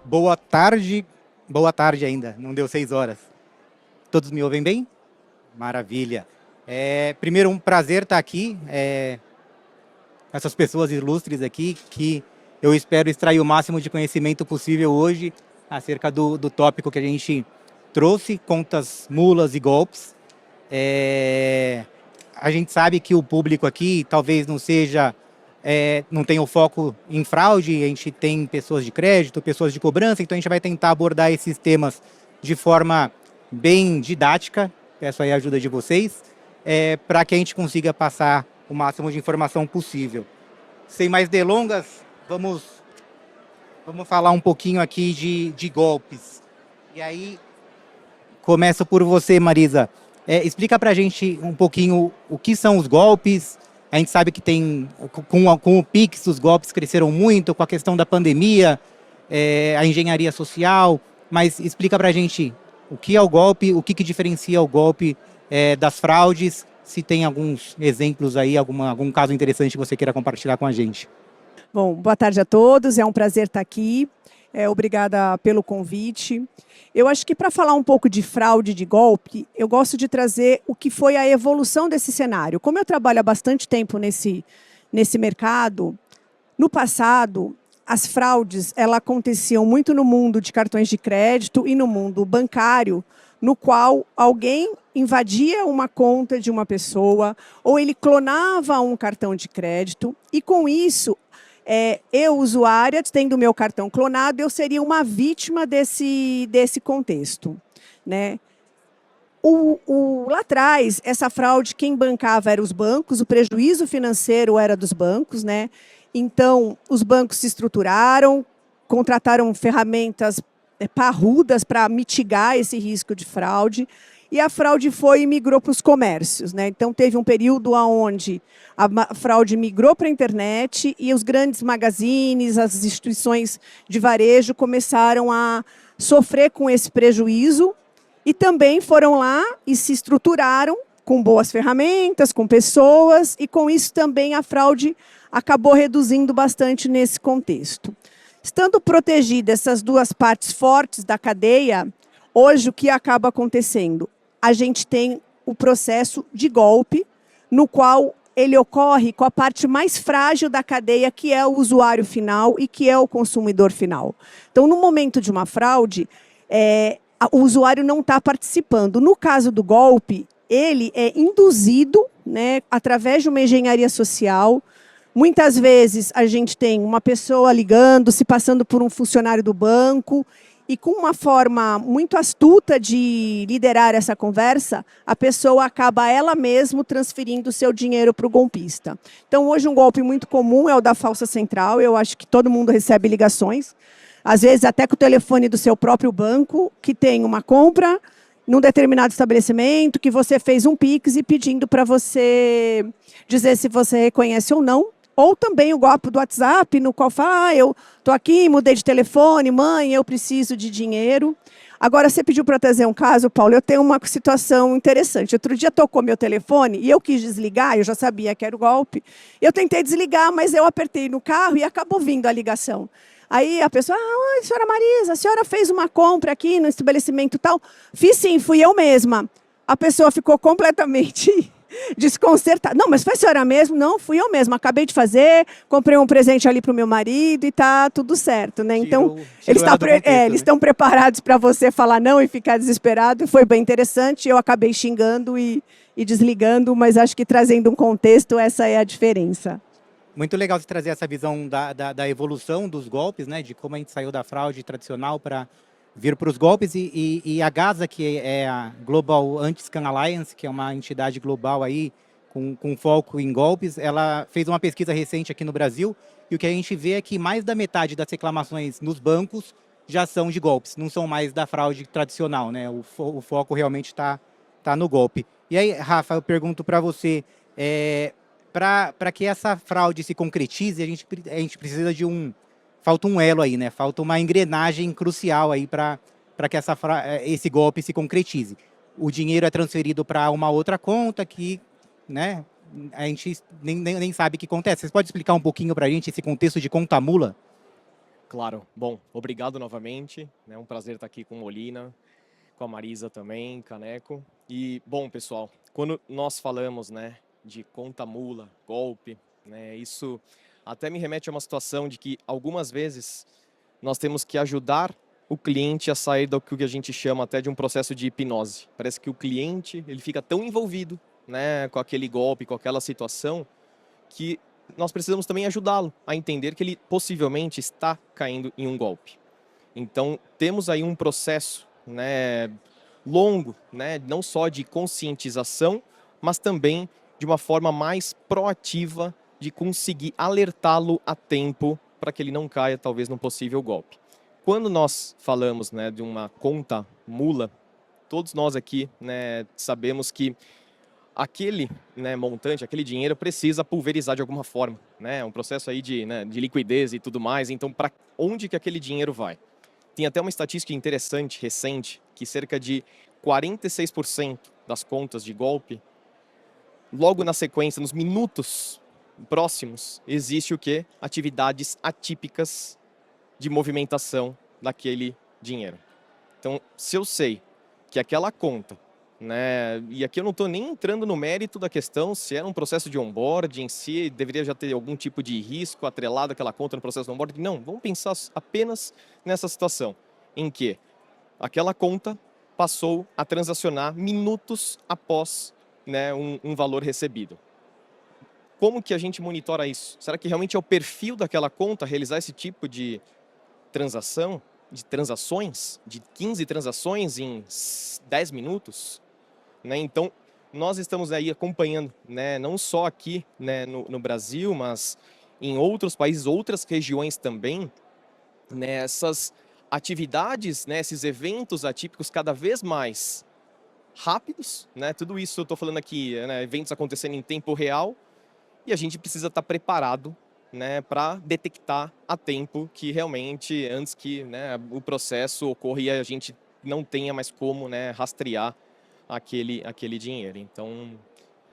Boa tarde ainda, não deu 6 horas. Todos me ouvem bem? Maravilha. Primeiro, um prazer estar aqui, essas pessoas ilustres aqui, que eu espero extrair o máximo de conhecimento possível hoje acerca do tópico que a gente trouxe, contas, mulas e golpes. A gente sabe que o público aqui talvez não seja, não tenha o foco em fraude, a gente tem pessoas de crédito, pessoas de cobrança, então a gente vai tentar abordar esses temas de forma bem didática, peço aí a ajuda de vocês, para que a gente consiga passar o máximo de informação possível. Sem mais delongas, vamos falar um pouquinho aqui de golpes. E aí, começo por você, Marisa. Explica para a gente um pouquinho o que são os golpes. A gente sabe que com o Pix os golpes cresceram muito, com a questão da pandemia, a engenharia social, mas explica para a gente o que é o golpe, o que diferencia o golpe das fraudes, se tem alguns exemplos aí, algum caso interessante que você queira compartilhar com a gente. Bom, boa tarde a todos, é um prazer estar aqui, obrigada pelo convite. Eu acho que para falar um pouco de fraude, de golpe, eu gosto de trazer o que foi a evolução desse cenário. Como eu trabalho há bastante tempo nesse mercado, no passado, as fraudes elas aconteciam muito no mundo de cartões de crédito e no mundo bancário, no qual alguém invadia uma conta de uma pessoa ou ele clonava um cartão de crédito e, com isso, eu, usuária, tendo o meu cartão clonado, eu seria uma vítima desse contexto, né? Lá atrás, essa fraude, quem bancava eram os bancos, o prejuízo financeiro era dos bancos, né? Então, os bancos se estruturaram, contrataram ferramentas parrudas para mitigar esse risco de fraude, e a fraude foi e migrou para os comércios, né? Então, teve um período onde a fraude migrou para a internet e os grandes magazines, as instituições de varejo começaram a sofrer com esse prejuízo e também foram lá e se estruturaram com boas ferramentas, com pessoas, e com isso também a fraude acabou reduzindo bastante nesse contexto. Estando protegidas essas duas partes fortes da cadeia, hoje o que acaba acontecendo? A gente tem o processo de golpe, no qual ele ocorre com a parte mais frágil da cadeia, que é o usuário final e que é o consumidor final. Então, no momento de uma fraude, o usuário não está participando. No caso do golpe, ele é induzido, né, através de uma engenharia social. Muitas vezes a gente tem uma pessoa ligando, se passando por um funcionário do banco, e com uma forma muito astuta de liderar essa conversa, a pessoa acaba ela mesma transferindo o seu dinheiro para o golpista. Então, hoje um golpe muito comum é o da falsa central. Eu acho que todo mundo recebe ligações, às vezes até com o telefone do seu próprio banco, que tem uma compra num determinado estabelecimento, que você fez um Pix e pedindo para você dizer se você reconhece ou não. Ou também o golpe do WhatsApp, no qual fala, eu estou aqui, mudei de telefone, mãe, eu preciso de dinheiro. Agora, você pediu para trazer um caso, Paulo, eu tenho uma situação interessante. Outro dia tocou meu telefone e eu quis desligar, eu já sabia que era o golpe. Eu tentei desligar, mas eu apertei no carro e acabou vindo a ligação. Aí a pessoa, oi, senhora Marisa, a senhora fez uma compra aqui no estabelecimento tal? Fiz sim, fui eu mesma. A pessoa ficou completamente desconcertada. Não, mas foi a senhora mesmo? Não, fui eu mesma. Acabei de fazer, comprei um presente ali para o meu marido e está tudo certo, né? Então, eles estão preparados para você falar não e ficar desesperado. Foi bem interessante. Eu acabei xingando e desligando, mas acho que trazendo um contexto, essa é a diferença. Muito legal você trazer essa visão da evolução dos golpes, né? De como a gente saiu da fraude tradicional para vir para os golpes, e a GASA, que é a Global Anti-Scam Alliance, que é uma entidade global aí com foco em golpes, ela fez uma pesquisa recente aqui no Brasil, e o que a gente vê é que mais da metade das reclamações nos bancos já são de golpes, não são mais da fraude tradicional, né? O foco realmente está no golpe. E aí, Rafa, eu pergunto para você, para que essa fraude se concretize, a gente precisa de falta um elo aí, né? Falta uma engrenagem crucial aí para que esse golpe se concretize. O dinheiro é transferido para uma outra conta que, né, a gente nem sabe o que acontece. Vocês podem explicar um pouquinho para a gente esse contexto de conta mula? Claro. Bom, obrigado novamente. É um prazer estar aqui com Molina, com a Marisa também, Caneco. E, bom, pessoal, quando nós falamos, né, de conta mula, golpe, né, isso até me remete a uma situação de que algumas vezes nós temos que ajudar o cliente a sair do que a gente chama até de um processo de hipnose. Parece que o cliente, ele fica tão envolvido, né, com aquele golpe, com aquela situação, que nós precisamos também ajudá-lo a entender que ele possivelmente está caindo em um golpe. Então, temos aí um processo, né, longo, né, não só de conscientização, mas também de uma forma mais proativa de conseguir alertá-lo a tempo para que ele não caia, talvez, num possível golpe. Quando nós falamos, né, de uma conta mula, todos nós aqui, né, sabemos que aquele, né, montante, aquele dinheiro precisa pulverizar de alguma forma, né? Um processo aí de, né, de liquidez e tudo mais. Então, para onde que aquele dinheiro vai? Tem até uma estatística interessante, recente, que cerca de 46% das contas de golpe, logo na sequência, nos minutos próximos, existe o quê? Atividades atípicas de movimentação daquele dinheiro. Então, se eu sei que aquela conta, né, e aqui eu não estou nem entrando no mérito da questão se era um processo de onboarding em si, deveria já ter algum tipo de risco atrelado àquela conta no processo de onboarding. Não, vamos pensar apenas nessa situação, em que aquela conta passou a transacionar minutos após, né, um valor recebido. Como que a gente monitora isso? Será que realmente é o perfil daquela conta realizar esse tipo de transação, de transações, de 15 transações em 10 minutos? Né? Então, nós estamos aí acompanhando, né, não só aqui, né, no Brasil, mas em outros países, outras regiões também, né, essas atividades, né, esses eventos atípicos cada vez mais rápidos, né? Tudo isso eu estou falando aqui, né, eventos acontecendo em tempo real, e a gente precisa estar preparado, né, para detectar a tempo que realmente, antes que, né, o processo ocorra e a gente não tenha mais como, né, rastrear aquele dinheiro. Então,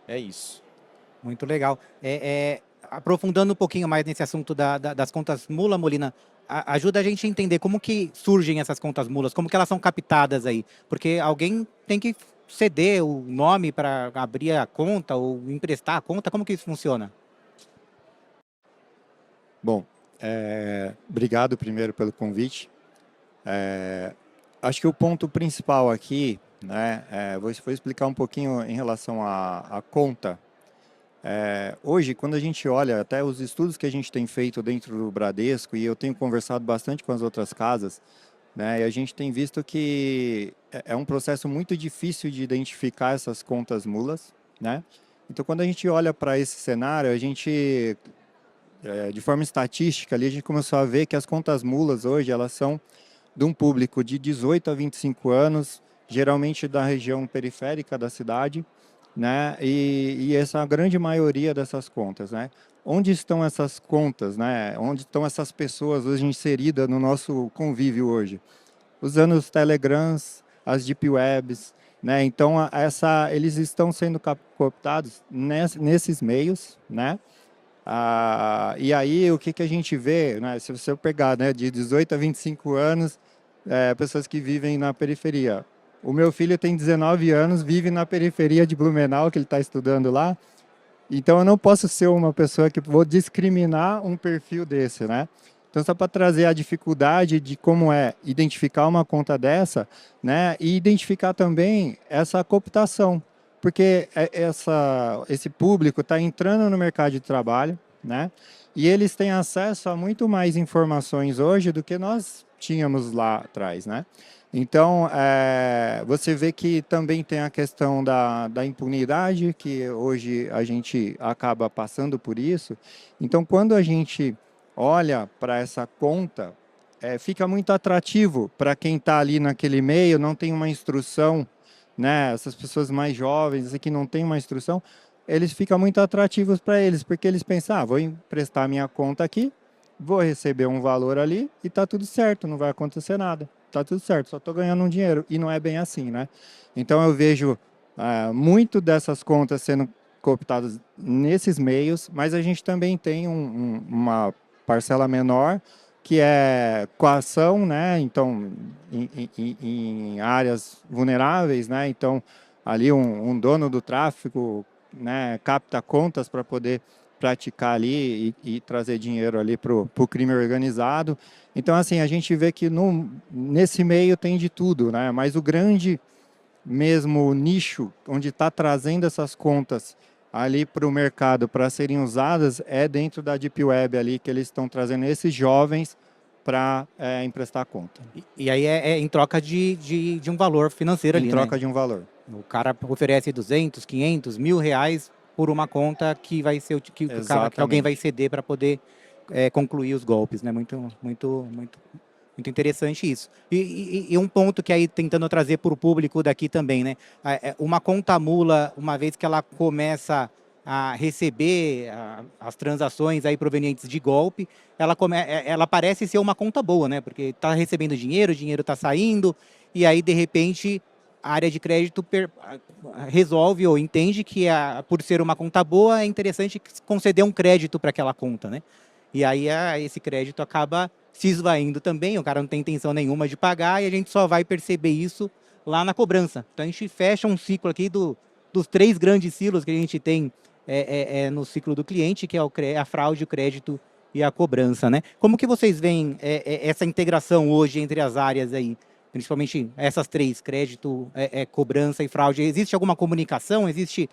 é isso. Muito legal. Aprofundando um pouquinho mais nesse assunto das contas mula, Molina, ajuda a gente a entender como que surgem essas contas mulas, como que elas são captadas aí. Porque alguém tem que ceder o nome para abrir a conta ou emprestar a conta, como que isso funciona? Bom, obrigado primeiro pelo convite. Acho que o ponto principal aqui, né, vou explicar um pouquinho em relação à conta. Hoje, quando a gente olha até os estudos que a gente tem feito dentro do Bradesco, e eu tenho conversado bastante com as outras casas, né, e a gente tem visto que é um processo muito difícil de identificar essas contas mulas, né? Então, quando a gente olha para esse cenário, a gente, de forma estatística, ali a gente começou a ver que as contas mulas hoje, elas são de um público de 18 a 25 anos, geralmente da região periférica da cidade, né? E essa grande maioria dessas contas, né? Onde estão essas contas, né? Onde estão essas pessoas hoje inseridas no nosso convívio hoje? Usando os Telegrams, as Deep Webs, né? Então, eles estão sendo cooptados nesses meios, né? E aí, o que a gente vê, né? Se você pegar, né, de 18 a 25 anos, pessoas que vivem na periferia. O meu filho tem 19 anos, vive na periferia de Blumenau, que ele está estudando lá. Então, eu não posso ser uma pessoa que vou discriminar um perfil desse, né? Então, só para trazer a dificuldade de como é identificar uma conta dessa, né? E identificar também essa cooptação. Porque esse público está entrando no mercado de trabalho, né? E eles têm acesso a muito mais informações hoje do que nós tínhamos lá atrás, né? Então, você vê que também tem a questão da impunidade, que hoje a gente acaba passando por isso. Então, quando a gente olha para essa conta, fica muito atrativo para quem está ali naquele meio, não tem uma instrução, né? Essas pessoas mais jovens que não têm uma instrução, eles ficam muito atrativos para eles, porque eles pensam, vou emprestar minha conta aqui, vou receber um valor ali e está tudo certo, não vai acontecer nada. Está tudo certo, só estou ganhando um dinheiro. E não é bem assim, né? Então, eu vejo muito dessas contas sendo cooptadas nesses meios, mas a gente também tem uma parcela menor que é coação, né? Então, em áreas vulneráveis, né? Então, ali um dono do tráfico, né, capta contas para poder praticar ali e trazer dinheiro ali para o crime organizado. Então, assim, a gente vê que nesse meio tem de tudo, né? Mas o grande mesmo nicho onde está trazendo essas contas ali para o mercado para serem usadas é dentro da Deep Web ali que eles estão trazendo esses jovens para emprestar conta. E aí é em troca de um valor financeiro Em ali, troca né? de um valor. O cara oferece 200, 500, R$ 1.000 por uma conta que vai ser que alguém vai Exatamente. ceder para poder concluir os golpes, né? Muito interessante isso. E um ponto que aí tentando trazer para o público daqui também, né? Uma conta mula, uma vez que ela começa a receber as transações aí provenientes de golpe, ela parece ser uma conta boa, né? Porque está recebendo dinheiro, o dinheiro está saindo, e aí, de repente, a área de crédito resolve ou entende que, por ser uma conta boa, é interessante conceder um crédito para aquela conta, né? E aí esse crédito acaba se esvaindo também, o cara não tem intenção nenhuma de pagar e a gente só vai perceber isso lá na cobrança. Então a gente fecha um ciclo aqui dos 3 grandes ciclos que a gente tem no ciclo do cliente, que é a fraude, o crédito e a cobrança, né? Como que vocês veem essa integração hoje entre as áreas aí? Principalmente essas 3, crédito, cobrança e fraude. Existe alguma comunicação? Existe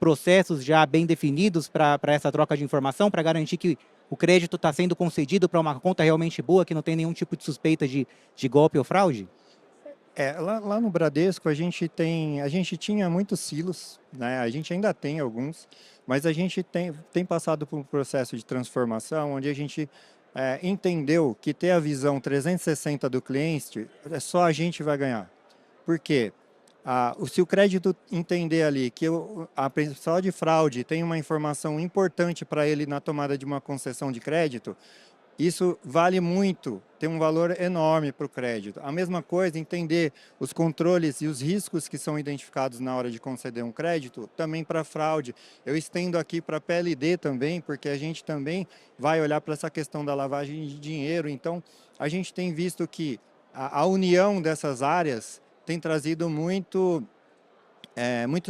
processos já bem definidos para essa troca de informação, para garantir que o crédito está sendo concedido para uma conta realmente boa, que não tem nenhum tipo de suspeita de golpe ou fraude? Lá no Bradesco a gente tinha muitos silos, né? A gente ainda tem alguns, mas a gente tem passado por um processo de transformação onde a gente entendeu que ter a visão 360 do cliente só a gente vai ganhar. Por quê? Se o crédito entender ali que a pessoa de fraude tem uma informação importante para ele na tomada de uma concessão de crédito, isso vale muito, tem um valor enorme para o crédito. A mesma coisa, entender os controles e os riscos que são identificados na hora de conceder um crédito, também para fraude. Eu estendo aqui para a PLD também, porque a gente também vai olhar para essa questão da lavagem de dinheiro. Então, a gente tem visto que a união dessas áreas tem trazido muitos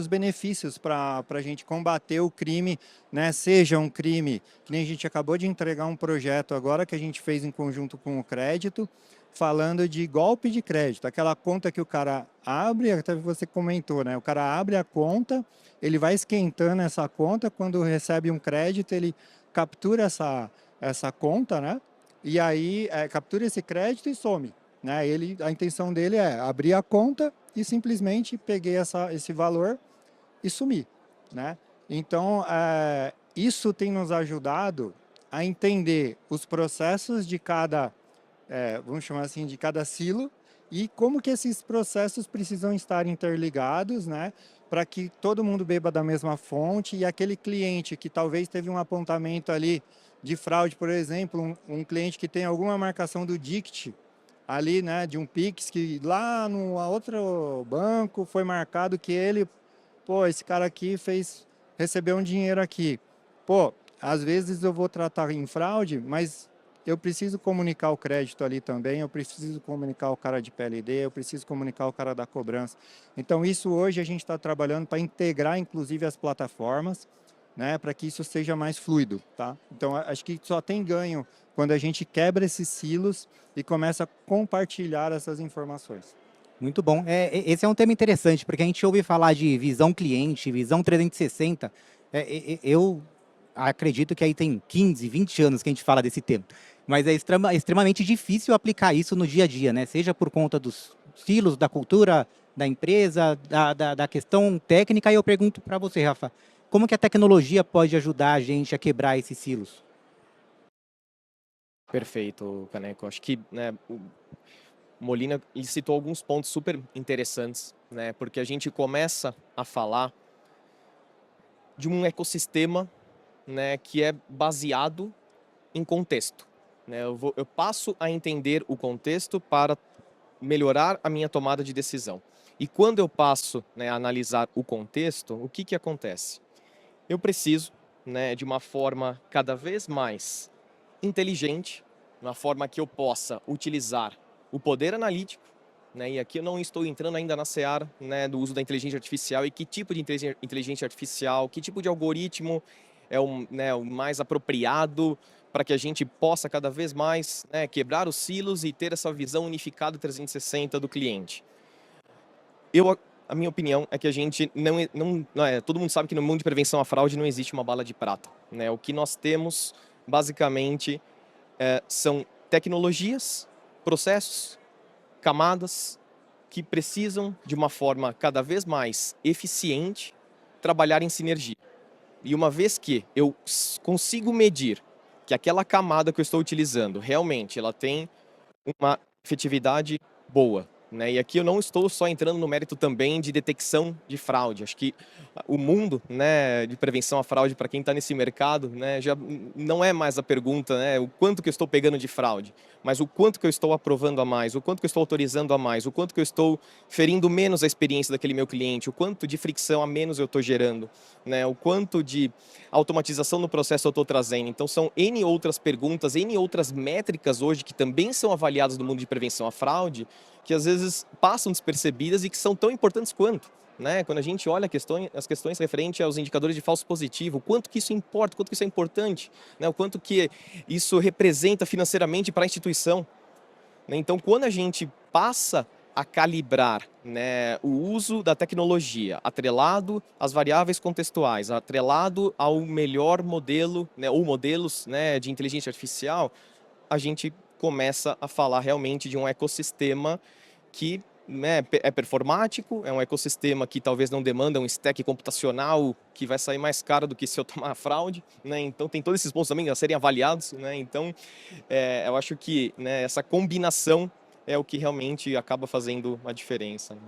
benefícios para a gente combater o crime, né? Seja um crime, que nem a gente acabou de entregar um projeto agora que a gente fez em conjunto com o crédito, falando de golpe de crédito, aquela conta que o cara abre, até você comentou, né? O cara abre a conta, ele vai esquentando essa conta, quando recebe um crédito, ele captura essa conta, né? E aí captura esse crédito e some. Né? A intenção dele é abrir a conta e simplesmente peguei esse valor e sumir. Né? Então, isso tem nos ajudado a entender os processos de cada, vamos chamar assim, de cada silo e como que esses processos precisam estar interligados, né? Para que todo mundo beba da mesma fonte e aquele cliente que talvez teve um apontamento ali de fraude, por exemplo, um cliente que tem alguma marcação do DICT, ali, né, de um Pix que lá no outro banco foi marcado que esse cara aqui recebeu um dinheiro aqui. Às vezes eu vou tratar em fraude, mas eu preciso comunicar o crédito ali também, eu preciso comunicar o cara de PLD, eu preciso comunicar o cara da cobrança. Então isso hoje a gente está trabalhando para integrar inclusive as plataformas, né, para que isso seja mais fluido, tá? Então acho que só tem ganho quando a gente quebra esses silos e começa a compartilhar essas informações. Muito bom. Esse é um tema interessante, porque a gente ouve falar de visão cliente, visão 360. Eu acredito que aí tem 15, 20 anos que a gente fala desse tema. Mas é extremamente difícil aplicar isso no dia a dia, né? Seja por conta dos silos, da cultura da empresa, da questão técnica. E eu pergunto para você, Rafa, como que a tecnologia pode ajudar a gente a quebrar esses silos? Perfeito, Caneco. Acho que, né, o Molina ele citou alguns pontos super interessantes, né? Porque a gente começa a falar de um ecossistema, né, que é baseado em contexto. Né? Eu passo a entender o contexto para melhorar a minha tomada de decisão. E quando eu passo, né, a analisar o contexto, o que acontece? Eu preciso, né, de uma forma cada vez mais inteligente uma forma que eu possa utilizar o poder analítico, né, e aqui eu não estou entrando ainda na seara, né, do uso da inteligência artificial e que tipo de inteligência artificial, que tipo de algoritmo é né, o mais apropriado para que a gente possa cada vez mais, né, quebrar os silos e ter essa visão unificada 360 do cliente. A minha opinião é que a gente todo mundo sabe que no mundo de prevenção à fraude não existe uma bala de prata, né? O que nós temos, basicamente, são tecnologias, processos, camadas que precisam, de uma forma cada vez mais eficiente, trabalhar em sinergia. E uma vez que eu consigo medir que aquela camada que eu estou utilizando, realmente, ela tem uma efetividade boa, né? E aqui eu não estou só entrando no mérito também de detecção de fraude. Acho que o mundo, né, de prevenção à fraude, para quem está nesse mercado, né, já não é mais a pergunta, né, o quanto que eu estou pegando de fraude, mas o quanto que eu estou aprovando a mais, o quanto que eu estou autorizando a mais, o quanto que eu estou ferindo menos a experiência daquele meu cliente, o quanto de fricção a menos eu estou gerando, né, o quanto de automatização no processo eu estou trazendo. Então são N outras perguntas, N outras métricas hoje que também são avaliadas no mundo de prevenção à fraude, que às vezes passam despercebidas e que são tão importantes quanto. Né? Quando a gente olha as questões referentes aos indicadores de falso positivo, o quanto que isso importa, o quanto que isso é importante, né? O quanto que isso representa financeiramente para a instituição. Né? Então, quando a gente passa a calibrar, né, o uso da tecnologia, atrelado às variáveis contextuais, atrelado ao melhor modelo, né, ou modelos, né, de inteligência artificial, a gente começa a falar realmente de um ecossistema que, né, é performático, é um ecossistema que talvez não demanda um stack computacional que vai sair mais caro do que se eu tomar fraude, né? Então tem todos esses pontos também a serem avaliados, né? Então eu acho que, né, essa combinação é o que realmente acaba fazendo a diferença. Né?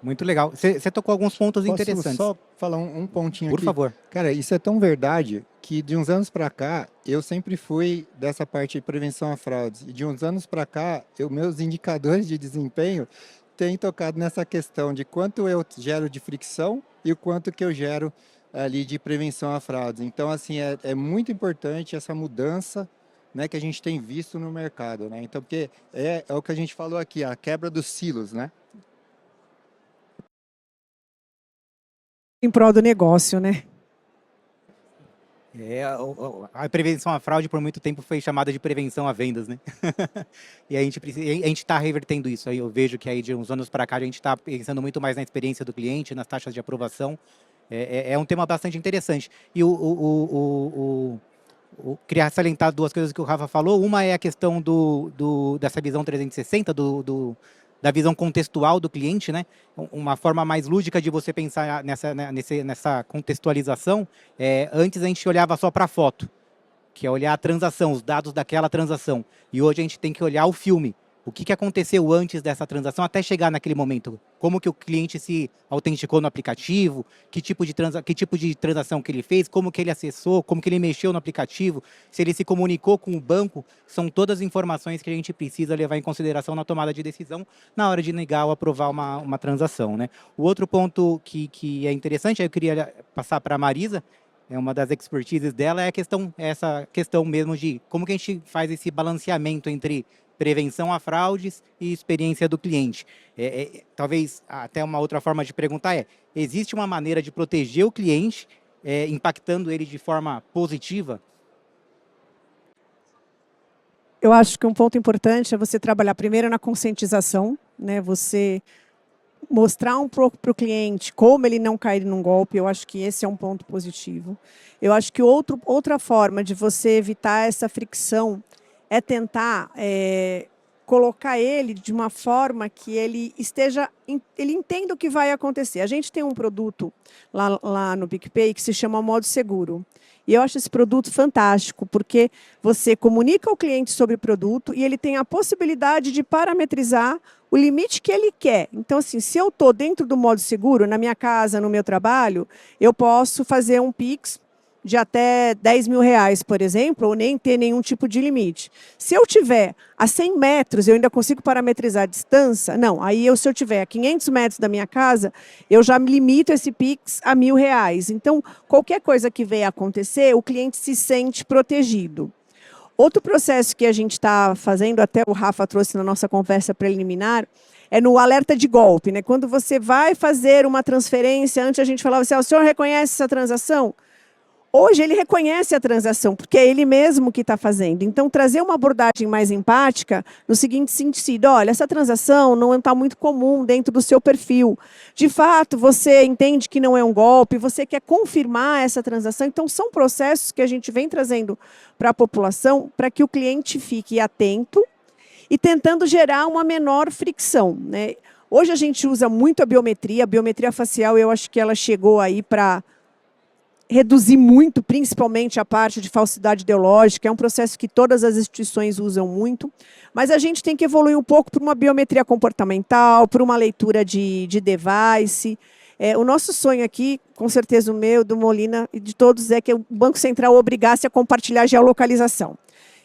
Muito legal. Você tocou alguns pontos interessantes. Posso só falar um pontinho Por aqui? favor. Cara, isso é tão verdade que de uns anos para cá, eu sempre fui dessa parte de prevenção a fraudes. E de uns anos para cá, meus indicadores de desempenho têm tocado nessa questão de quanto eu gero de fricção e o quanto que eu gero ali de prevenção a fraudes. Então, assim, é muito importante essa mudança, né, que a gente tem visto no mercado, né? Então, porque é o que a gente falou aqui, a quebra dos silos, né? Em prol do negócio, né? A prevenção à fraude por muito tempo foi chamada de prevenção a vendas, né? E a gente está revertendo isso. Aí eu vejo que aí de uns anos para cá a gente está pensando muito mais na experiência do cliente, nas taxas de aprovação. É um tema bastante interessante. E queria salientar duas coisas que o Rafa falou. Uma é a questão dessa visão 360, da visão contextual do cliente, né? Uma forma mais lúdica de você pensar nessa contextualização. Antes a gente olhava só para a foto, que é olhar a transação, os dados daquela transação. E hoje a gente tem que olhar o filme. O que aconteceu antes dessa transação até chegar naquele momento? Como que o cliente se autenticou no aplicativo? Que tipo de transação que ele fez? Como que ele acessou? Como que ele mexeu no aplicativo? Se ele se comunicou com o banco? São todas informações que a gente precisa levar em consideração na tomada de decisão na hora de negar ou aprovar uma transação, né? O outro ponto que é interessante, aí eu queria passar para a Marisa, uma das expertises dela, é essa questão mesmo de como que a gente faz esse balanceamento entre prevenção a fraudes e experiência do cliente. Talvez até uma outra forma de perguntar existe uma maneira de proteger o cliente, impactando ele de forma positiva? Eu acho que um ponto importante é você trabalhar primeiro na conscientização, né? Você mostrar um pouco para o cliente como ele não cair num golpe. Eu acho que esse é um ponto positivo. Eu acho que outra forma de você evitar essa fricção é tentar colocar ele de uma forma que ele entenda o que vai acontecer. A gente tem um produto lá no PicPay que se chama Modo Seguro. E eu acho esse produto fantástico, porque você comunica ao cliente sobre o produto e ele tem a possibilidade de parametrizar o limite que ele quer. Então, assim, se eu estou dentro do modo seguro, na minha casa, no meu trabalho, eu posso fazer um Pix de até 10 mil reais, por exemplo, ou nem ter nenhum tipo de limite. Se eu tiver a 100 metros, eu ainda consigo parametrizar a distância? Não, aí se eu tiver a 500 metros da minha casa, eu já me limito esse Pix a R$1.000. Então, qualquer coisa que venha acontecer, o cliente se sente protegido. Outro processo que a gente está fazendo, até o Rafa trouxe na nossa conversa preliminar, é no alerta de golpe, né? Quando você vai fazer uma transferência, antes a gente falava assim, o senhor reconhece essa transação? Hoje ele reconhece a transação, porque é ele mesmo que está fazendo. Então, trazer uma abordagem mais empática, no seguinte sentido, olha, essa transação não está muito comum dentro do seu perfil. De fato, você entende que não é um golpe, você quer confirmar essa transação. Então, são processos que a gente vem trazendo para a população para que o cliente fique atento e tentando gerar uma menor fricção, né? Hoje a gente usa muito a biometria facial, eu acho que ela chegou aí para reduzir muito, principalmente a parte de falsidade ideológica, é um processo que todas as instituições usam muito, mas a gente tem que evoluir um pouco para uma biometria comportamental, para uma leitura de device. O nosso sonho aqui, com certeza o meu, do Molina e de todos, é que o Banco Central obrigasse a compartilhar geolocalização.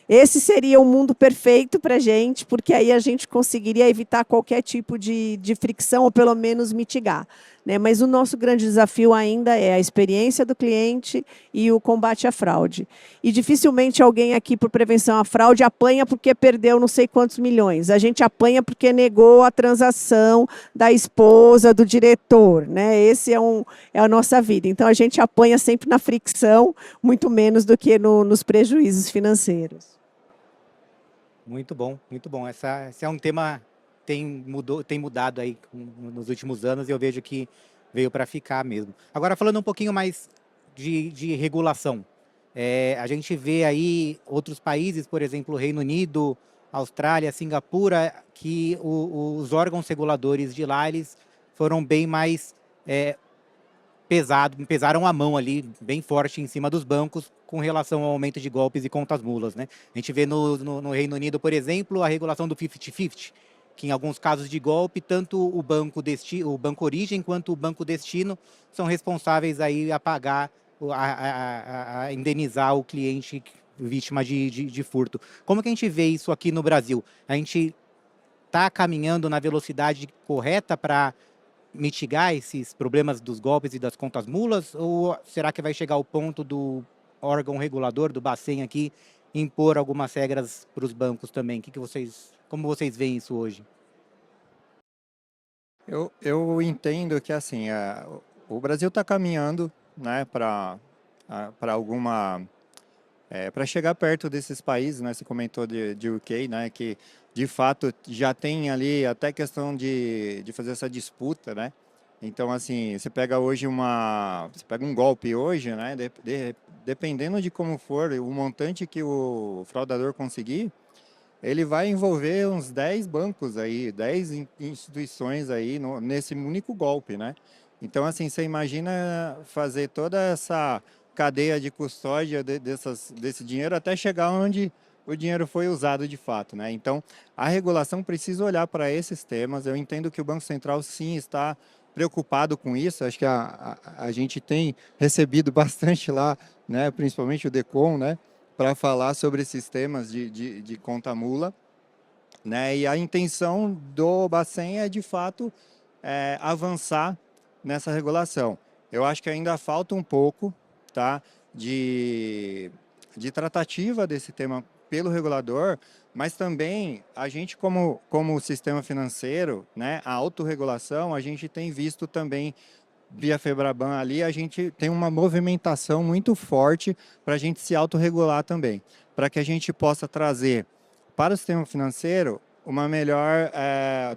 Esse seria o mundo perfeito para a gente, porque aí a gente conseguiria evitar qualquer tipo de fricção, ou pelo menos mitigar, né? Mas o nosso grande desafio ainda é a experiência do cliente e o combate à fraude. E dificilmente alguém aqui, por prevenção à fraude, apanha porque perdeu não sei quantos milhões. A gente apanha porque negou a transação da esposa, do diretor, né? Esse é a nossa vida. Então, a gente apanha sempre na fricção, muito menos do que nos prejuízos financeiros. Muito bom, muito bom. Esse é um tema que tem mudado aí nos últimos anos e eu vejo que veio para ficar mesmo. Agora, falando um pouquinho mais de regulação. A gente vê aí outros países, por exemplo, o Reino Unido, Austrália, Singapura, que os órgãos reguladores de lá, eles foram bem mais pesaram a mão ali, bem forte em cima dos bancos com relação ao aumento de golpes e contas mulas, né? A gente vê no Reino Unido, por exemplo, a regulação do 50-50, que em alguns casos de golpe, tanto o banco origem quanto o banco destino são responsáveis aí a pagar, a indenizar o cliente vítima de furto. Como que a gente vê isso aqui no Brasil? A gente está caminhando na velocidade correta para mitigar esses problemas dos golpes e das contas mulas? Ou será que vai chegar ao ponto do órgão regulador, do Bacen aqui, impor algumas regras para os bancos também? Como vocês veem isso hoje? Eu entendo que assim, o Brasil está caminhando, né, para alguma para chegar perto desses países, né? Você comentou de UK, né? Que de fato já tem ali até questão de fazer essa disputa, né? Então, assim, você pega um golpe hoje, né? Dependendo de como for, o montante que o fraudador conseguir, ele vai envolver uns 10 bancos aí, 10 instituições aí nesse único golpe, né? Então, assim, você imagina fazer toda essa cadeia de custódia desse dinheiro até chegar onde o dinheiro foi usado de fato, né? Então, a regulação precisa olhar para esses temas. Eu entendo que o Banco Central, sim, está preocupado com isso. Acho que a gente tem recebido bastante lá, né? Principalmente o DECOM, né? Para falar sobre esses temas de conta mula, né? E a intenção do Bacen é, de fato, avançar nessa regulação. Eu acho que ainda falta um pouco, tá, de tratativa desse tema pelo regulador, mas também a gente como sistema financeiro, né, a autorregulação, a gente tem visto também via Febraban ali, a gente tem uma movimentação muito forte para a gente se autorregular também, para que a gente possa trazer para o sistema financeiro uma melhor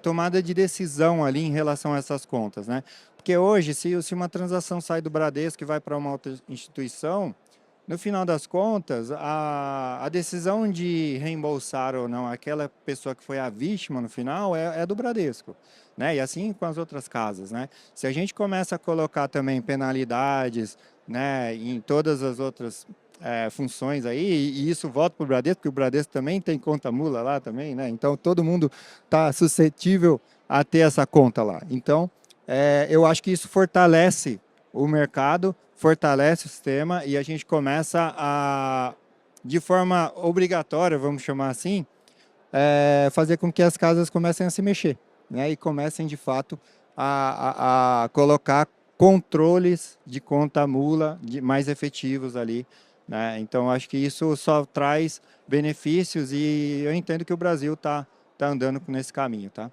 tomada de decisão ali em relação a essas contas, né? Porque hoje, se uma transação sai do Bradesco e vai para uma outra instituição, no final das contas, a decisão de reembolsar ou não aquela pessoa que foi a vítima no final é do Bradesco, né? E assim com as outras casas, né? Se a gente começa a colocar também penalidades, né, em todas as outras funções aí, e isso volta para o Bradesco, porque o Bradesco também tem conta mula lá também, né? Então todo mundo está suscetível a ter essa conta lá. Então, eu acho que isso fortalece o mercado, fortalece o sistema e a gente começa a, de forma obrigatória, vamos chamar assim, fazer com que as casas comecem a se mexer, né? E comecem, de fato, a colocar controles de conta mula mais efetivos ali né? Então, acho que isso só traz benefícios e eu entendo que o Brasil tá andando nesse caminho, tá?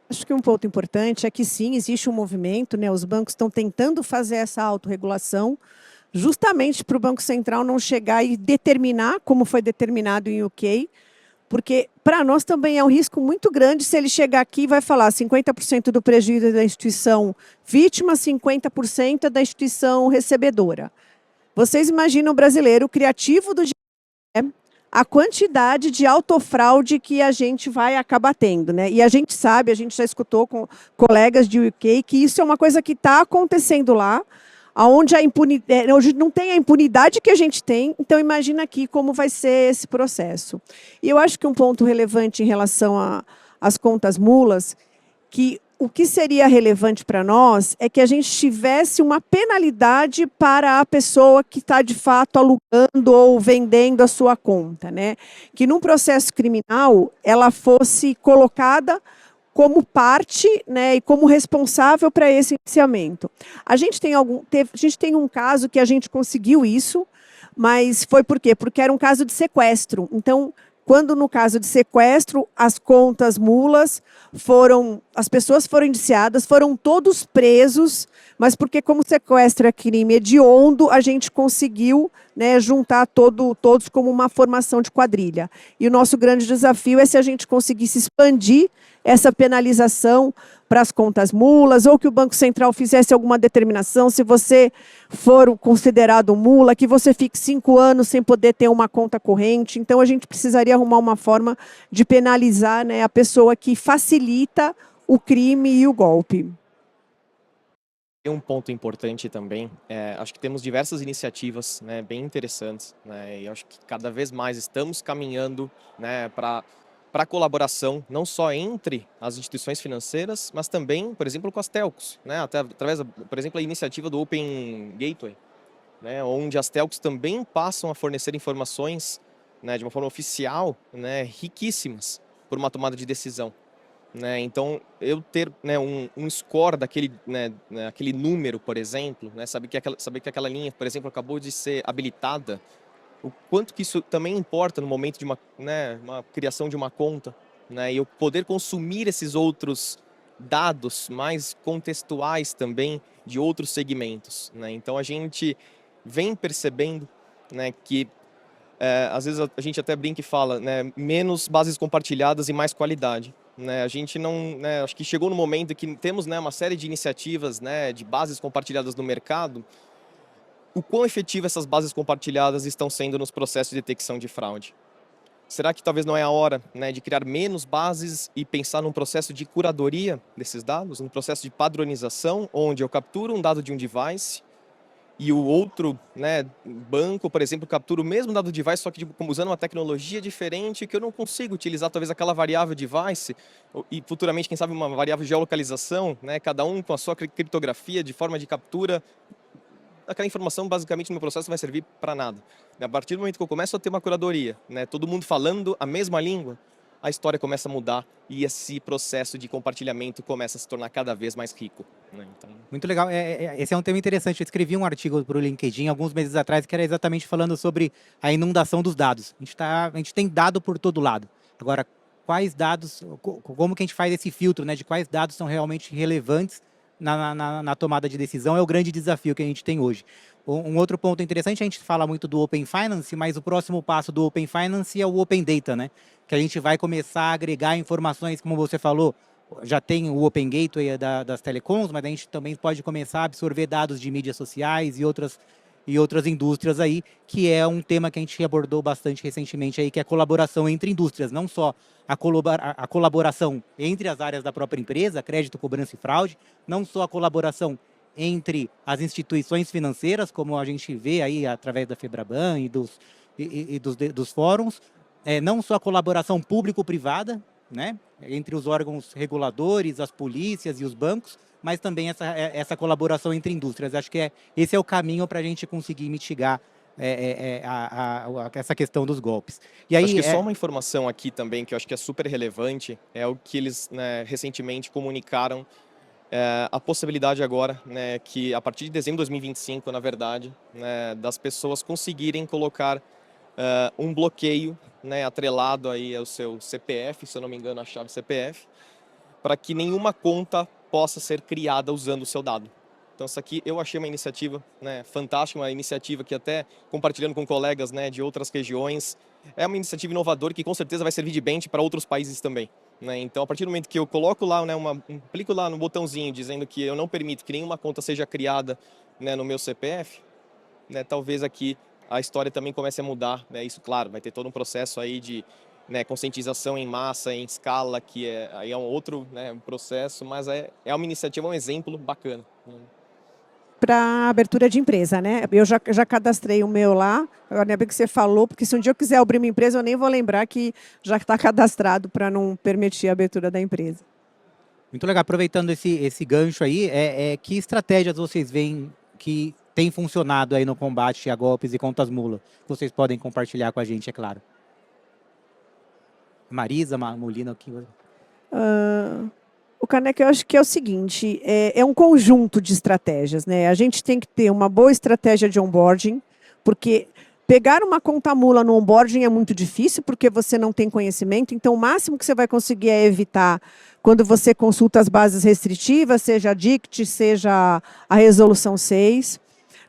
Acho que um ponto importante é que sim, existe um movimento, né? Os bancos estão tentando fazer essa autorregulação, justamente para o Banco Central não chegar e determinar, como foi determinado em UK, porque para nós também é um risco muito grande se ele chegar aqui e vai falar 50% do prejuízo é da instituição vítima, 50% é da instituição recebedora. Vocês imaginam o brasileiro criativo do dinheiro, a quantidade de autofraude que a gente vai acabar tendo, né? E a gente sabe, a gente já escutou com colegas de UK que isso é uma coisa que está acontecendo lá, onde hoje não tem a impunidade que a gente tem, então imagina aqui como vai ser esse processo. E eu acho que um ponto relevante em relação às contas mulas, que o que seria relevante para nós é que a gente tivesse uma penalidade para a pessoa que está, de fato, alugando ou vendendo a sua conta, né? Que num processo criminal ela fosse colocada como parte, né, e como responsável para esse iniciamento. A gente tem um caso que a gente conseguiu isso, mas foi por quê? Porque era um caso de sequestro. Então, quando no caso de sequestro, as contas mulas as pessoas foram indiciadas, foram todos presos, mas porque como sequestro é crime hediondo, a gente conseguiu, né, juntar todos como uma formação de quadrilha. E o nosso grande desafio é se a gente conseguisse expandir essa penalização para as contas mulas, ou que o Banco Central fizesse alguma determinação, se você for considerado mula, que você fique 5 anos sem poder ter uma conta corrente. Então, a gente precisaria arrumar uma forma de penalizar, né, a pessoa que facilita o crime e o golpe. Tem um ponto importante também, acho que temos diversas iniciativas, né, bem interessantes, né, e acho que cada vez mais estamos caminhando, né, para a colaboração, não só entre as instituições financeiras, mas também, por exemplo, com as telcos, né, até através, por exemplo, a iniciativa do Open Gateway, né, onde as telcos também passam a fornecer informações, né, de uma forma oficial, né, riquíssimas por uma tomada de decisão. Né, então, eu ter, né, um score daquele, né, aquele número, por exemplo, né, saber que aquela linha, por exemplo, acabou de ser habilitada, o quanto que isso também importa no momento de uma criação de uma conta, né, e eu poder consumir esses outros dados mais contextuais também de outros segmentos. Né, então, a gente vem percebendo, né, que às vezes a gente até brinca e fala, né, menos bases compartilhadas e mais qualidade. Né, a gente não, né, acho que chegou no momento que temos, né, uma série de iniciativas, né, de bases compartilhadas no mercado. O quão efetivas essas bases compartilhadas estão sendo nos processos de detecção de fraude? Será que talvez não é a hora, né, de criar menos bases e pensar num processo de curadoria desses dados, num processo de padronização, onde eu capturo um dado de um device e o outro, né, banco, por exemplo, captura o mesmo dado device, só que usando uma tecnologia diferente que eu não consigo utilizar talvez aquela variável device e futuramente, quem sabe, uma variável geolocalização, né, cada um com a sua criptografia de forma de captura. Aquela informação basicamente no meu processo não vai servir para nada. A partir do momento que eu começo a ter uma curadoria, né, todo mundo falando a mesma língua, a história começa a mudar e esse processo de compartilhamento começa a se tornar cada vez mais rico. Né? Então... Muito legal. Esse é um tema interessante. Eu escrevi um artigo para o LinkedIn alguns meses atrás que era exatamente falando sobre a inundação dos dados. A gente tem dado por todo lado. Agora, quais dados, como que a gente faz esse filtro, né, de quais dados são realmente relevantes na tomada de decisão é o grande desafio que a gente tem hoje. Um outro ponto interessante, a gente fala muito do Open Finance, mas o próximo passo do Open Finance é o Open Data, né? Que a gente vai começar a agregar informações, como você falou, já tem o Open Gateway das telecoms, mas a gente também pode começar a absorver dados de mídias sociais e outras indústrias aí, que é um tema que a gente abordou bastante recentemente aí, que é a colaboração entre indústrias, não só a colaboração entre as áreas da própria empresa, crédito, cobrança e fraude, não só a colaboração entre as instituições financeiras, como a gente vê aí através da Febraban e dos fóruns, não só a colaboração público-privada, né, entre os órgãos reguladores, as polícias e os bancos, mas também essa colaboração entre indústrias. Acho que esse é o caminho para a gente conseguir mitigar essa questão dos golpes. E aí, acho que só uma informação aqui também, que eu acho que é super relevante, é o que eles, né, recentemente comunicaram a possibilidade agora, né, que a partir de dezembro de 2025, na verdade, né, das pessoas conseguirem colocar um bloqueio, né, atrelado aí ao seu CPF, se eu não me engano, a chave CPF, para que nenhuma conta possa ser criada usando o seu dado. Então, isso aqui eu achei uma iniciativa, né, fantástica, uma iniciativa que até compartilhando com colegas, né, de outras regiões, é uma iniciativa inovadora que com certeza vai servir de bench para outros países também. Né? Então, a partir do momento que eu coloco lá, né, clico lá no botãozinho dizendo que eu não permito que nenhuma conta seja criada, né, no meu CPF, né, talvez aqui a história também comece a mudar. Né? Isso, claro, vai ter todo um processo aí de, né, conscientização em massa, em escala, que aí é um outro, né, processo, mas é uma iniciativa, um exemplo bacana. Né? Para abertura de empresa, né? Eu já cadastrei o meu lá, agora nem bem que você falou, porque se um dia eu quiser abrir uma empresa, eu nem vou lembrar que já está cadastrado para não permitir a abertura da empresa. Muito legal. Aproveitando esse gancho aí, que estratégias vocês veem que tem funcionado aí no combate a golpes e contas mula? Vocês podem compartilhar com a gente, é claro. Marisa, Molina, o que... O Caneca, eu acho que é o seguinte, é um conjunto de estratégias, né? A gente tem que ter uma boa estratégia de onboarding, porque pegar uma conta mula no onboarding é muito difícil, porque você não tem conhecimento, então o máximo que você vai conseguir é evitar quando você consulta as bases restritivas, seja a DICT, seja a resolução 6.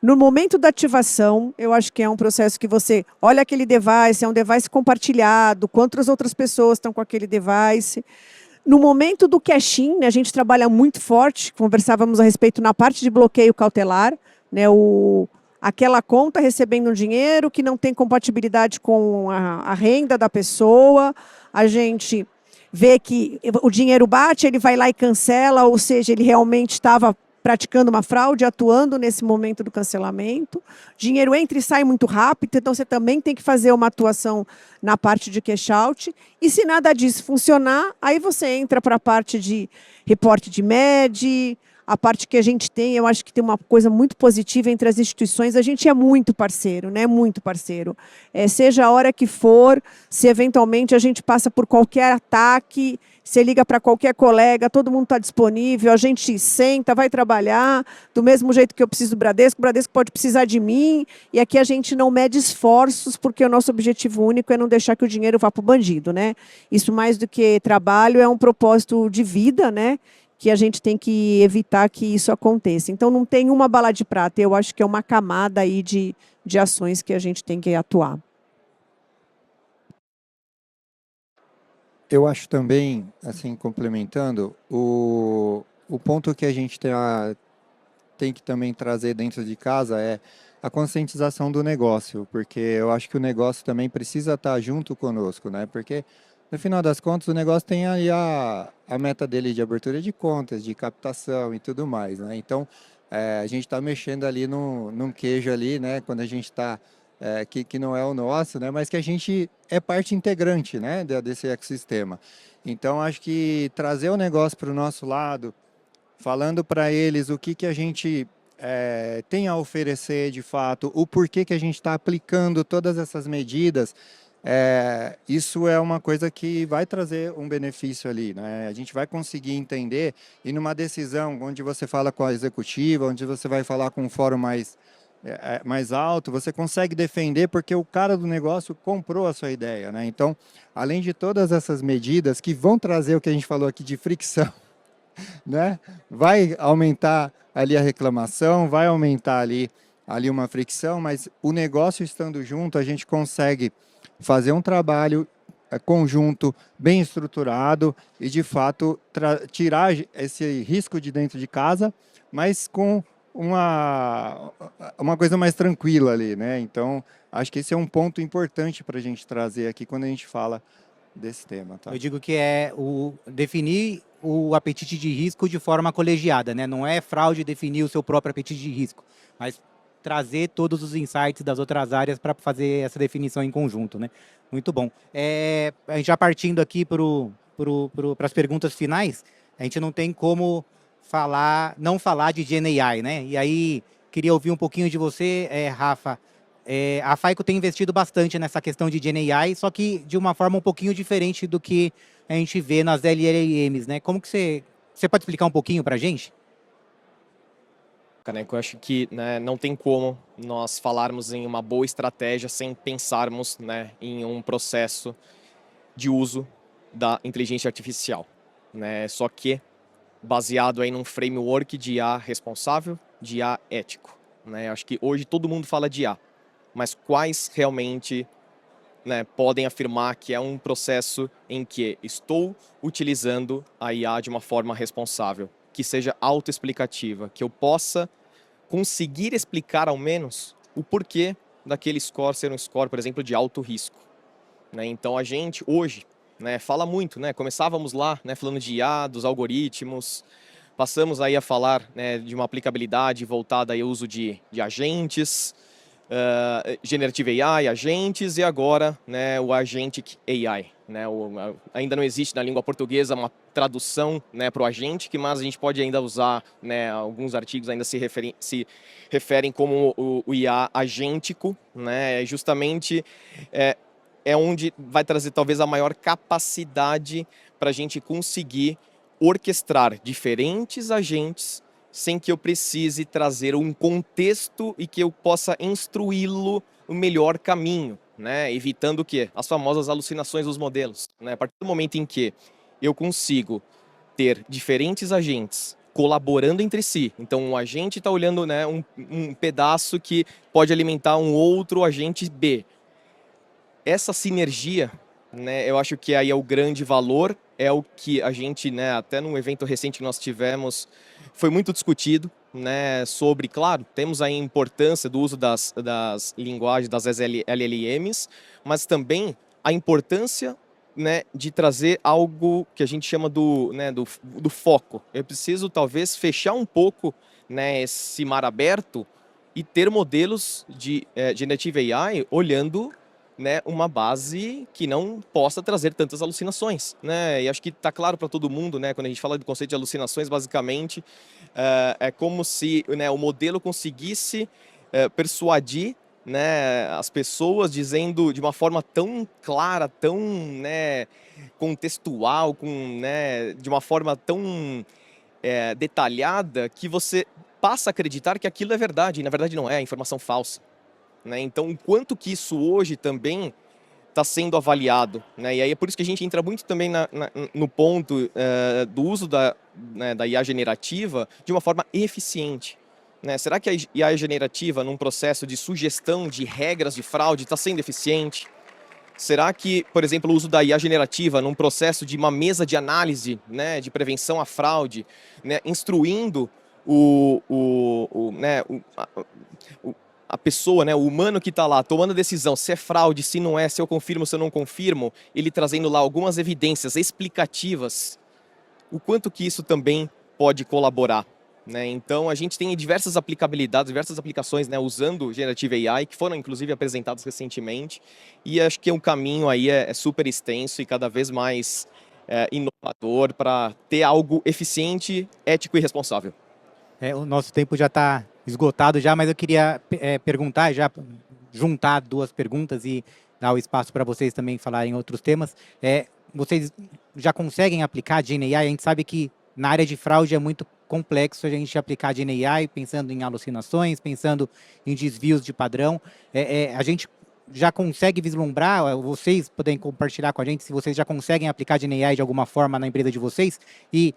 No momento da ativação, eu acho que é um processo que você olha aquele device, é um device compartilhado, quantas outras pessoas estão com aquele device. No momento do cash-in, né, a gente trabalha muito forte, conversávamos a respeito na parte de bloqueio cautelar, né, aquela conta recebendo um dinheiro que não tem compatibilidade com a renda da pessoa, a gente vê que o dinheiro bate, ele vai lá e cancela, ou seja, ele realmente estava praticando uma fraude, atuando nesse momento do cancelamento. Dinheiro entra e sai muito rápido, então você também tem que fazer uma atuação na parte de cash out. E se nada disso funcionar, aí você entra para a parte de reporte de MED, a parte que a gente tem, eu acho que tem uma coisa muito positiva entre as instituições, a gente é muito parceiro, né? Muito parceiro. Seja a hora que for, se eventualmente a gente passa por qualquer ataque, você liga para qualquer colega, todo mundo está disponível, a gente senta, vai trabalhar, do mesmo jeito que eu preciso do Bradesco, o Bradesco pode precisar de mim, e aqui a gente não mede esforços, porque o nosso objetivo único é não deixar que o dinheiro vá para o bandido, né? Isso mais do que trabalho, é um propósito de vida, né? Que a gente tem que evitar que isso aconteça. Então, não tem uma bala de prata, eu acho que é uma camada aí de ações que a gente tem que atuar. Eu acho também, assim, complementando, o ponto que a gente tem que também trazer dentro de casa é a conscientização do negócio, porque eu acho que o negócio também precisa estar junto conosco, né? Porque, no final das contas, o negócio tem aí a meta dele de abertura de contas, de captação e tudo mais, né? Então, a gente está mexendo ali num queijo ali, né? Quando a gente está... que não é o nosso, né? Mas que a gente é parte integrante, né? Desse ecossistema. Então, acho que trazer o negócio para o nosso lado, falando para eles o que a gente tem a oferecer de fato, o porquê que a gente está aplicando todas essas medidas, isso é uma coisa que vai trazer um benefício ali, né? A gente vai conseguir entender, e numa decisão onde você fala com a executiva, onde você vai falar com um fórum mais alto, você consegue defender porque o cara do negócio comprou a sua ideia, né? Então, além de todas essas medidas que vão trazer o que a gente falou aqui de fricção, né? Vai aumentar ali a reclamação, vai aumentar ali uma fricção, mas o negócio estando junto, a gente consegue fazer um trabalho conjunto, bem estruturado e, de fato, tirar esse risco de dentro de casa, mas com uma coisa mais tranquila ali, né? Então, acho que esse é um ponto importante para a gente trazer aqui quando a gente fala desse tema. Tá? Eu digo que é definir o apetite de risco de forma colegiada, né? Não é fraude definir o seu próprio apetite de risco, mas trazer todos os insights das outras áreas para fazer essa definição em conjunto, né? Muito bom. A gente já partindo aqui para as perguntas finais, a gente não tem como não falar de GenAI, né? E aí, queria ouvir um pouquinho de você, Rafa. A FAICO tem investido bastante nessa questão de GenAI, só que de uma forma um pouquinho diferente do que a gente vê nas LLMs, né? Como que você Você pode explicar um pouquinho para a gente? Caneco, eu acho que, né, não tem como nós falarmos em uma boa estratégia sem pensarmos, né, em um processo de uso da inteligência artificial, né? Só que baseado aí num framework de IA responsável, de IA ético, né? Eu acho que hoje todo mundo fala de IA, mas quais realmente, né, podem afirmar que é um processo em que estou utilizando a IA de uma forma responsável, que seja autoexplicativa, que eu possa conseguir explicar ao menos o porquê daquele score ser um score, por exemplo, de alto risco, né? Então a gente hoje, né, fala muito, né? Começávamos lá, né, falando de IA, dos algoritmos, passamos aí a falar, né, de uma aplicabilidade voltada aí ao uso de agentes, Generative AI, agentes, e agora, né, o Agentic AI. Né, ainda não existe na língua portuguesa uma tradução, né, para o Agentic, mas a gente pode ainda usar, né, alguns artigos ainda se referem como o IA agêntico, né, justamente é onde vai trazer talvez a maior capacidade para a gente conseguir orquestrar diferentes agentes sem que eu precise trazer um contexto e que eu possa instruí-lo no melhor caminho, né? Evitando o quê? As famosas alucinações dos modelos, né? A partir do momento em que eu consigo ter diferentes agentes colaborando entre si, então um agente está olhando, né, um pedaço que pode alimentar um outro agente B. Essa sinergia, né, eu acho que aí é o grande valor, é o que a gente, né, até num evento recente que nós tivemos, foi muito discutido, né, sobre, claro, temos a importância do uso das linguagens, das LLMs, mas também a importância, né, de trazer algo que a gente chama do foco. Eu preciso talvez fechar um pouco, né, esse mar aberto e ter modelos de Generative AI olhando, né, uma base que não possa trazer tantas alucinações, né? E acho que está claro para todo mundo, né, quando a gente fala do conceito de alucinações, basicamente é como se, né, o modelo conseguisse persuadir, né, as pessoas dizendo de uma forma tão clara, tão, né, contextual, né, de uma forma tão detalhada que você passa a acreditar que aquilo é verdade, e na verdade não é informação falsa. Né? Então, o quanto que isso hoje também está sendo avaliado, né? E aí é por isso que a gente entra muito também no ponto do uso né, da IA generativa de uma forma eficiente. Né? Será que a IA generativa, num processo de sugestão de regras de fraude, está sendo eficiente? Será que, por exemplo, o uso da IA generativa num processo de uma mesa de análise, né, de prevenção à fraude, né, instruindo né, a pessoa, né, o humano que está lá tomando a decisão se é fraude, se não é, se eu confirmo, se eu não confirmo, ele trazendo lá algumas evidências explicativas, o quanto que isso também pode colaborar. Né? Então, a gente tem diversas aplicabilidades, diversas aplicações, né, usando Generative AI, que foram inclusive apresentadas recentemente, e acho que um caminho aí é super extenso e cada vez mais inovador para ter algo eficiente, ético e responsável. O nosso tempo já está esgotado já, mas eu queria perguntar, já juntar duas perguntas e dar o espaço para vocês também falarem outros temas. Vocês já conseguem aplicar GenAI? A gente sabe que na área de fraude é muito complexo a gente aplicar GenAI, pensando em alucinações, pensando em desvios de padrão. A gente já consegue vislumbrar, vocês podem compartilhar com a gente se vocês já conseguem aplicar GenAI de alguma forma na empresa de vocês e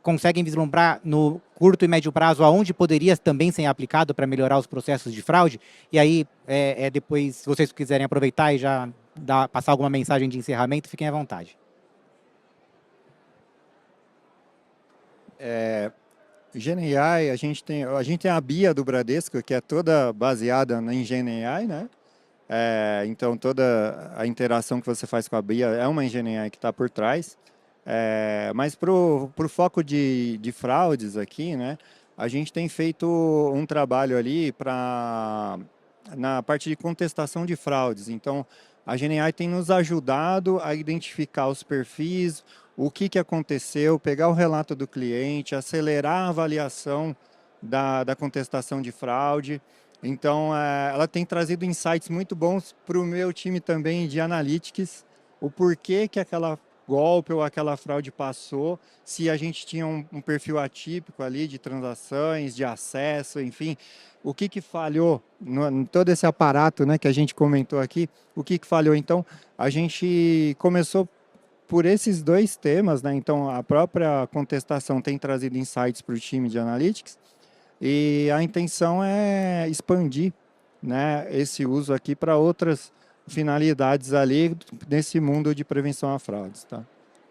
conseguem vislumbrar no curto e médio prazo aonde poderia também ser aplicado para melhorar os processos de fraude? E aí, depois, se vocês quiserem aproveitar e já passar alguma mensagem de encerramento, fiquem à vontade. GenAI, a gente tem a BIA do Bradesco, que é toda baseada em GenAI, né? Então, toda a interação que você faz com a BIA é uma GenAI que está por trás. Mas para o foco de fraudes aqui, né, a gente tem feito um trabalho ali na parte de contestação de fraudes. Então, a GenAI tem nos ajudado a identificar os perfis, o que aconteceu, pegar o relato do cliente, acelerar a avaliação da contestação de fraude. Então, ela tem trazido insights muito bons para o meu time também de analytics, o porquê que aquela golpe ou aquela fraude passou, se a gente tinha um perfil atípico ali de transações, de acesso, enfim, o que falhou em todo esse aparato, né, que a gente comentou aqui, o que falhou? Então, a gente começou por esses dois temas, né? Então, a própria contestação tem trazido insights para o time de analytics e a intenção é expandir, né, esse uso aqui para outras finalidades ali nesse mundo de prevenção a fraudes, tá?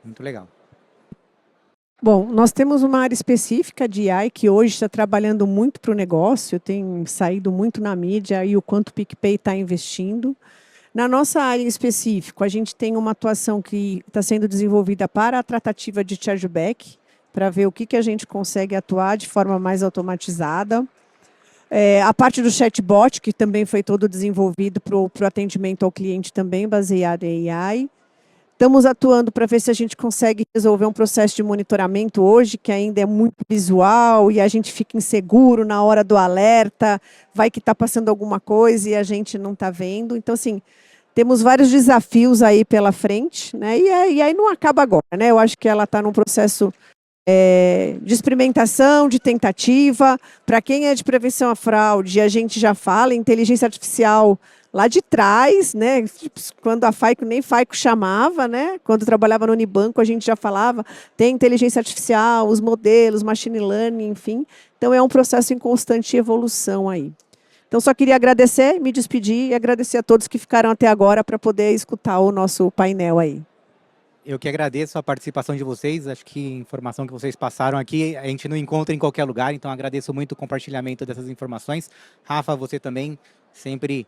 Muito legal. Bom, nós temos uma área específica de AI que hoje está trabalhando muito para o negócio, tem saído muito na mídia e o quanto o PicPay está investindo. Na nossa área em específico, a gente tem uma atuação que está sendo desenvolvida para a tratativa de chargeback, para ver o que a gente consegue atuar de forma mais automatizada. A parte do chatbot, que também foi todo desenvolvido para o atendimento ao cliente, também baseado em AI. Estamos atuando para ver se a gente consegue resolver um processo de monitoramento hoje, que ainda é muito visual, e a gente fica inseguro na hora do alerta, vai que está passando alguma coisa e a gente não está vendo. Então, assim, temos vários desafios aí pela frente, né? E aí não acaba agora, né? Eu acho que ela está num processo de experimentação, de tentativa. Para quem é de prevenção à fraude, a gente já fala inteligência artificial lá de trás, né? Quando a FAICO nem FAICO chamava, né? Quando trabalhava no Unibanco, a gente já falava, tem inteligência artificial, os modelos, machine learning, enfim. Então, é um processo em constante evolução aí. Então, só queria agradecer, me despedir e agradecer a todos que ficaram até agora para poder escutar o nosso painel aí. Eu que agradeço a participação de vocês, acho que a informação que vocês passaram aqui a gente não encontra em qualquer lugar, então agradeço muito o compartilhamento dessas informações. Rafa, você também, sempre